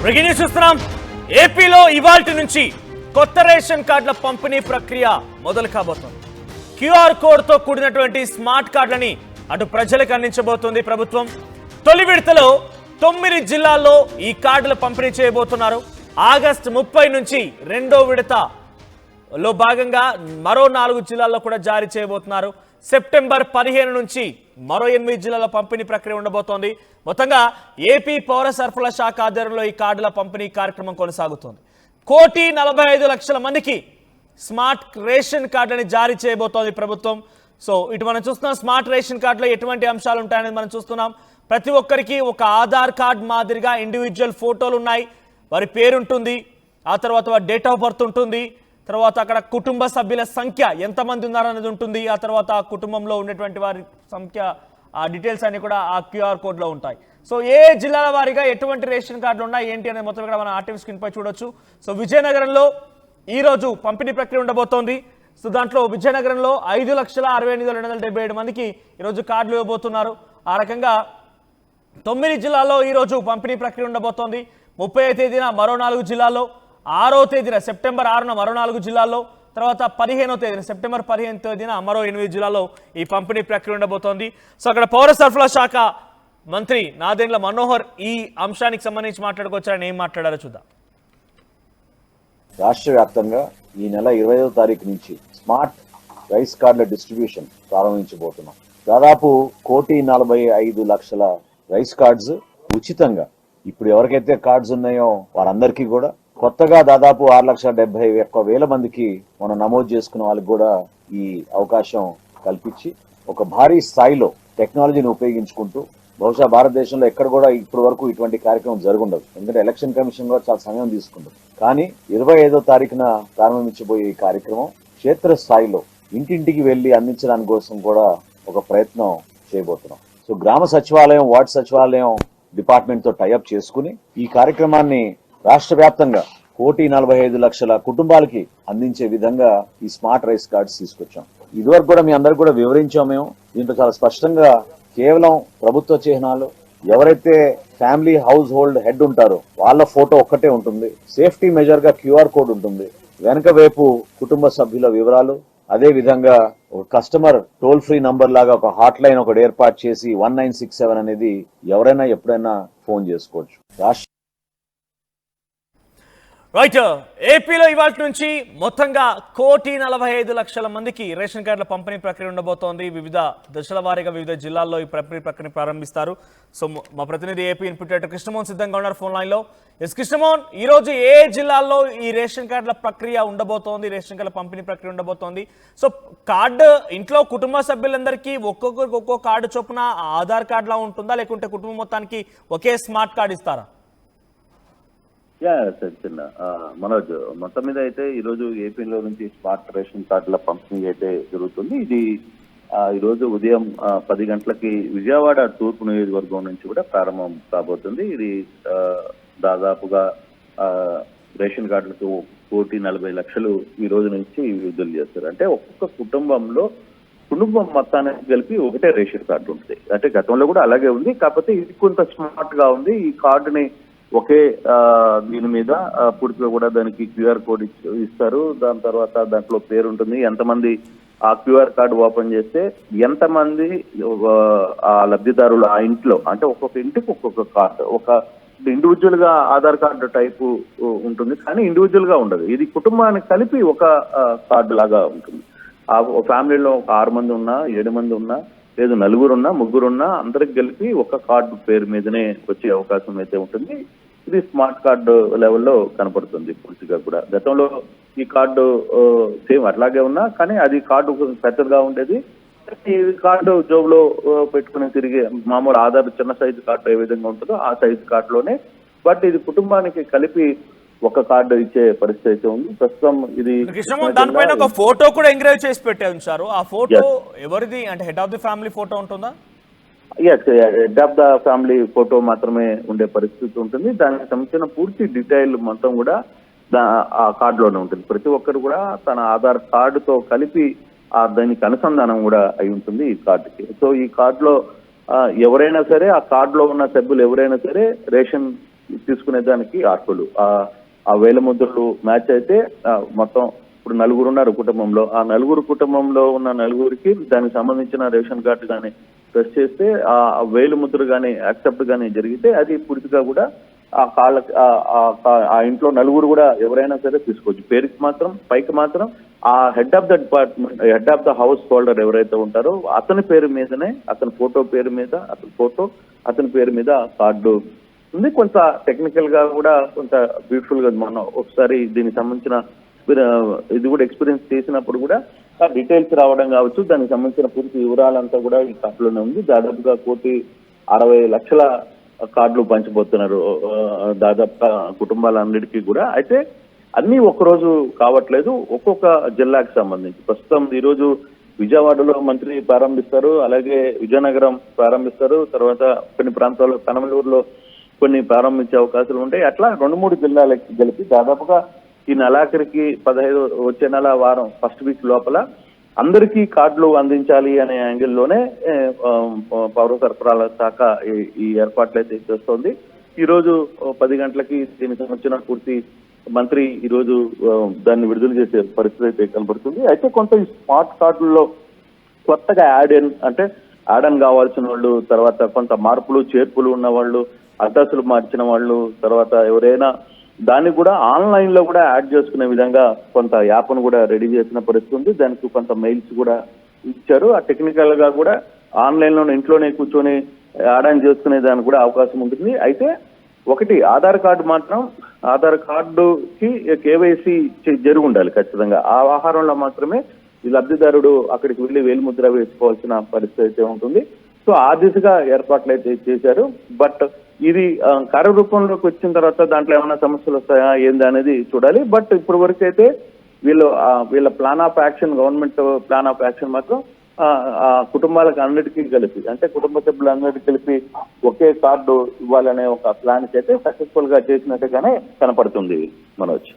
Breaking news చూస్తున్నాం. ఏపీలో ఇవాల్టి నుంచి కొత్త రేషన్ కార్డుల పంపిణీ ప్రక్రియ మొదలు కాబోతోంది. క్యూఆర్ కోడ్తో కూడినటువంటి స్మార్ట్ కార్డులని అటు ప్రజలకు అందించబోతోంది ప్రభుత్వం. తొలి విడతలో 9 జిల్లాల్లో ఈ కార్డుల పంపిణీ చేయబోతున్నారు. ఆగస్టు 30 నుంచి రెండో విడతలో భాగంగా మరో 4 జిల్లాల్లో కూడా జారీ చేయబోతున్నారు. సెప్టెంబర్ 15 నుంచి మరో 8 జిల్లాల పంపిణీ ప్రక్రియ ఉండబోతోంది. మొత్తంగా ఏపీ పౌర సరఫరాల శాఖ ఆధ్వర్యంలో ఈ కార్డుల పంపిణీ కార్యక్రమం కొనసాగుతోంది. 1,45,00,000 మందికి స్మార్ట్ రేషన్ కార్డులని జారీ చేయబోతోంది ప్రభుత్వం. సో ఇటు మనం చూస్తున్నాం, స్మార్ట్ రేషన్ కార్డులో ఎటువంటి అంశాలు ఉంటాయనేది మనం చూస్తున్నాం. ప్రతి ఒక్కరికి ఒక ఆధార్ కార్డ్ మాదిరిగా ఇండివిజువల్ ఫోటోలు ఉన్నాయి, వారి పేరు ఉంటుంది, ఆ తర్వాత వారి డేట్ ఆఫ్ బర్త్ ఉంటుంది, తర్వాత అక్కడ కుటుంబ సభ్యుల సంఖ్య ఎంతమంది ఉన్నారనేది ఉంటుంది, ఆ తర్వాత ఆ కుటుంబంలో ఉన్నటువంటి వారి సంఖ్య, ఆ డీటెయిల్స్ అన్ని కూడా ఆ క్యూఆర్ కోడ్లో ఉంటాయి. సో ఏ జిల్లాల వారీగా ఎటువంటి రేషన్ కార్డులు ఉన్నాయి ఏంటి అనేది మొత్తం కూడా మనం ఆర్టీవీ స్క్రీన్ పై చూడొచ్చు. సో విజయనగరంలో ఈరోజు పంపిణీ ప్రక్రియ ఉండబోతోంది. సో దాంట్లో విజయనగరంలో 5,68,277 మందికి ఈరోజు కార్డులు ఇవ్వబోతున్నారు. ఆ రకంగా 9 జిల్లాల్లో ఈరోజు పంపిణీ ప్రక్రియ ఉండబోతోంది. 30వ తేదీన మరో 4 జిల్లాల్లో, 6వ తేదీన సెప్టెంబర్ 6న మరో 4 జిల్లాల్లో, తర్వాత 15వ తేదీన సెప్టెంబర్ 15వ తేదీన మరో 8 జిల్లాల్లో ఈ పంపిణీ ప్రక్రియ ఉండబోతోంది. సో అక్కడ పౌర సరఫరా శాఖ మంత్రి నాదెండ్ల మనోహర్ ఈ అంశానికి సంబంధించి మాట్లాడుకోవచ్చారని ఏం మాట్లాడారో చూద్దాం. రాష్ట్ర వ్యాప్తంగా ఈ నెల 25వ తారీఖు నుంచి స్మార్ట్ రైస్ కార్డుల డిస్ట్రిబ్యూషన్ ప్రారంభించబోతున్నాం. దాదాపు 1,45,00,000 రైస్ కార్డ్స్ ఉచితంగా ఇప్పుడు ఎవరికైతే కార్డ్స్ ఉన్నాయో వారందరికీ కూడా, కొత్తగా దాదాపు 6,71,000 మందికి మనం నమోదు చేసుకున్న వాళ్ళకి కూడా ఈ అవకాశం కల్పించి ఒక భారీ స్థాయిలో టెక్నాలజీని ఉపయోగించుకుంటూ, బహుశా భారతదేశంలో ఎక్కడ కూడా ఇప్పటి వరకు ఇటువంటి కార్యక్రమం జరుగుండదు. ఎందుకంటే ఎలక్షన్ కమిషన్ కూడా చాలా సమయం తీసుకుంటుంది. కానీ 25వ తారీఖున ప్రారంభించబోయే ఈ కార్యక్రమం క్షేత్ర స్థాయిలో ఇంటింటికి వెళ్లి అందించడానికి కోసం కూడా ఒక ప్రయత్నం చేయబోతున్నాం. సో గ్రామ సచివాలయం, వార్డు సచివాలయం డిపార్ట్మెంట్ తో టైఅప్ చేసుకుని ఈ కార్యక్రమాన్ని రాష్ట్ర వ్యాప్తంగా 1,45,00,000 కుటుంబాలకి అందించే విధంగా ఈ స్మార్ట్ రైస్ కార్డ్స్ తీసుకొచ్చాం. ఇదివరకు కూడా మీ అందరికి కూడా వివరించాం. మేము దీంట్లో చాలా స్పష్టంగా కేవలం ప్రభుత్వ చిహ్నాలు, ఎవరైతే ఫ్యామిలీ హౌస్ హోల్డ్ హెడ్ ఉంటారో వాళ్ళ ఫోటో ఒక్కటే ఉంటుంది, సేఫ్టీ మెజర్ గా క్యూఆర్ కోడ్ ఉంటుంది, వెనక వైపు కుటుంబ సభ్యుల వివరాలు, అదే విధంగా ఒక కస్టమర్ టోల్ ఫ్రీ నంబర్ లాగా ఒక హాట్ లైన్ ఒకటి ఏర్పాటు చేసి 1967 అనేది ఎవరైనా ఎప్పుడైనా ఫోన్ చేసుకోవచ్చు. రైట్, ఏపీలో ఇవాళ నుంచి మొత్తంగా 1,45,00,000 మందికి రేషన్ కార్డుల పంపిణీ ప్రక్రియ ఉండబోతోంది. వివిధ దశల వారీగా వివిధ జిల్లాల్లో ఈ పంపిణీ ప్రక్రియ ప్రారంభిస్తారు. సో మా ప్రతినిధి ఏపీ ఇన్పుట్ ఎడిటర్ కృష్ణమోహన్ సిద్ధంగా ఉన్నారు ఫోన్ లైన్లో. ఎస్ కృష్ణమోహన్, ఈ రోజు ఏ జిల్లాల్లో ఈ రేషన్ కార్డుల ప్రక్రియ ఉండబోతోంది, రేషన్ కార్డుల పంపిణీ ప్రక్రియ ఉండబోతోంది? సో కార్డు ఇంట్లో కుటుంబ సభ్యులందరికీ ఒక్కొక్కరికి ఒక్కో కార్డు చొప్పున ఆధార్ కార్డులా ఉంటుందా, లేకుంటే కుటుంబం మొత్తానికి ఒకే స్మార్ట్ కార్డు ఇస్తారా? చిన్న మనోజ్, మొత్తం మీద అయితే ఈరోజు ఏపీలో నుంచి స్మార్ట్ రేషన్ కార్డుల పంపిణీ అయితే జరుగుతుంది. ఇది ఈరోజు ఉదయం 10 గంటలకి విజయవాడ తూర్పు నియోజకవర్గం నుంచి కూడా ప్రారంభం కాబోతుంది. ఇది దాదాపుగా రేషన్ కార్డులకు 1,40,00,000 ఈ రోజు నుంచి విడుదల చేస్తారు. అంటే ఒక్కొక్క కుటుంబం మొత్తానికి కలిపి ఒకటే రేషన్ కార్డు ఉంటుంది. అంటే గతంలో కూడా అలాగే ఉంది, కాకపోతే ఇది కొంత స్మార్ట్ గా ఉంది. ఈ కార్డుని ఒకే దీని మీద పూర్తిగా కూడా దానికి క్యూఆర్ కోడ్ ఇస్తారు. దాని తర్వాత దాంట్లో పేరు ఉంటుంది, ఎంతమంది ఆ క్యూఆర్ కార్డు ఓపెన్ చేస్తే ఎంతమంది ఆ లబ్ధిదారులు ఆ ఇంట్లో, అంటే ఒక్కొక్క ఇంటికి ఒక్కొక్క కార్డు, ఒక ఇండివిజువల్ గా ఆధార్ కార్డు టైపు ఉంటుంది, కానీ ఇండివిజువల్ గా ఉండదు. ఇది కుటుంబానికి కలిపి ఒక కార్డు లాగా ఉంటుంది. ఆ ఫ్యామిలీలో ఒక 6 మంది ఉన్నా, 7 మంది ఉన్నా, లేదు 4 ఉన్నా, 3 ఉన్నా, అందరికి కలిపి ఒక కార్డు పేరు మీదనే వచ్చే అవకాశం అయితే ఉంటుంది. ఇది స్మార్ట్ కార్డు లెవెల్లో కనపడుతుంది పూర్తిగా కూడా. గతంలో ఈ కార్డు సేమ్ అట్లాగే ఉన్నా, కానీ అది కార్డు పెద్దగా ఉండేది. ఈ కార్డు జోబులో పెట్టుకుని తిరిగే మామూలు ఆధార్ చిన్న సైజు కార్డు ఏ విధంగా ఉంటుందో ఆ సైజు కార్డులోనే, బట్ ఇది కుటుంబానికి కలిపి ఒక కార్డు ఇచ్చే పరిస్థితి అయితే ఉంది ప్రస్తుతం. ఇది దానిపైన ఒక ఫోటో కూడా ఎంగ్రేవ్ చేసి పెట్టే ఉంచారు. ఆ ఫోటో ఎవరిది, అంటే head of the family photo ఉంటుందా? Head of the family photo మాత్రమే ఉండే పరిస్థితి ఉంటుంది. దానికి సంబంధించిన పూర్తి డీటెయిల్ మొత్తం కూడా ఆ కార్డులోనే ఉంటుంది. ప్రతి ఒక్కరు కూడా తన ఆధార్ కార్డుతో కలిపి దానికి అనుసంధానం కూడా అయి ఉంటుంది ఈ కార్డుకి. సో ఈ కార్డులో ఎవరైనా సరే, ఆ కార్డులో ఉన్న సభ్యులు ఎవరైనా సరే రేషన్ తీసుకునే దానికి అర్హులు. ఆ వేల ముద్రలు మ్యాచ్ అయితే మొత్తం ఇప్పుడు నలుగురు ఉన్నారు కుటుంబంలో. ఆ నలుగురు కుటుంబంలో ఉన్న నలుగురికి దానికి సంబంధించిన రేషన్ కార్డు కానీ ప్రెస్ చేస్తే ఆ వేలు ముద్ర కానీ యాక్సెప్ట్ కానీ జరిగితే అది పూర్తిగా కూడా ఆ ఇంట్లో నలుగురు కూడా ఎవరైనా సరే తీసుకోవచ్చు. పేరుకి మాత్రం పైకి మాత్రం ఆ head of the department, head of the house holder ఎవరైతే ఉంటారో అతని పేరు మీదనే, అతని ఫోటో పేరు మీద, అతని పేరు మీద కార్డు ఉంది. కొంత టెక్నికల్ గా కూడా కొంత బ్యూటిఫుల్ గా మనం ఒకసారి దీనికి సంబంధించిన ఇది కూడా ఎక్స్పీరియన్స్ చేసినప్పుడు కూడా ఆ డీటెయిల్స్ రావడం కావచ్చు, దానికి సంబంధించిన పూర్తి వివరాలంతా కూడా ఈ కార్డులోనే ఉంది. దాదాపుగా 1,60,00,000 కార్డులు పంచిపోతున్నారు దాదాపుగా కుటుంబాలన్నిటికీ కూడా. అయితే అన్ని ఒక్కరోజు కావట్లేదు, ఒక్కొక్క జిల్లాకి సంబంధించి. ప్రస్తుతం ఈరోజు విజయవాడలో మంత్రి ప్రారంభిస్తారు, అలాగే విజయనగరం ప్రారంభిస్తారు, తర్వాత కొన్ని ప్రాంతాల్లో కనమలూరులో కొన్ని ప్రారంభించే అవకాశాలు ఉంటాయి. అట్లా 2-3 జిల్లాలకి కలిపి దాదాపుగా ఈ నెలాఖరికి 15 వచ్చే నెల వారం ఫస్ట్ వీక్ లోపల అందరికీ కార్డులు అందించాలి అనే యాంగిల్లోనే పౌర సరఫరాల శాఖ ఈ ఏర్పాట్లు అయితే చేస్తోంది. ఈ రోజు 10 గంటలకి దీనికి సంబంధించిన పూర్తి మంత్రి ఈ రోజు దాన్ని విడుదల చేసే పరిస్థితి అయితే కనబడుతుంది. అయితే కొంత ఈ స్మార్ట్ కార్డుల్లో కొత్తగా యాడ్ ఆన్ కావాల్సిన వాళ్ళు, తర్వాత కొంత మార్పులు చేర్పులు ఉన్న వాళ్ళు, అడ్రస్లు మార్చిన వాళ్ళు, తర్వాత ఎవరైనా దాన్ని కూడా ఆన్లైన్ లో కూడా యాడ్ చేసుకునే విధంగా కొంత యాప్ను కూడా రెడీ చేసిన పరిస్థితి ఉంది. దానికి కొంత మెయిల్స్ కూడా ఇచ్చారు. ఆ టెక్నికల్ గా కూడా ఆన్లైన్ లో ఇంట్లోనే కూర్చొని యాడ్ ఆన్ చేసుకునే దానికి కూడా అవకాశం ఉంటుంది. అయితే ఒకటి ఆధార్ కార్డుకి కేవైసీ జరిగి ఉండాలి ఖచ్చితంగా. ఆ వ్యవహారంలో మాత్రమే ఈ లబ్ధిదారుడు అక్కడికి వెళ్లి వేలిముద్ర వేసుకోవాల్సిన పరిస్థితి అయితే ఉంటుంది. సో ఆ దిశగా ఏర్పాట్లు అయితే చేశారు. బట్ ఇది కార్యరూపంలోకి వచ్చిన తర్వాత దాంట్లో ఏమైనా సమస్యలు వస్తాయా ఏంది అనేది చూడాలి. బట్ ఇప్పటి వరకు అయితే వీళ్ళ plan of action, government plan of action మాత్రం కుటుంబాలకు అన్నిటికీ కలిపి, అంటే కుటుంబ సభ్యులందరికీ కలిపి ఒకే కార్డు ఇవ్వాలనే ఒక ప్లాన్ అయితే సక్సెస్ఫుల్ గా చేసినట్టుగానే కనపడుతుంది మనోజ్.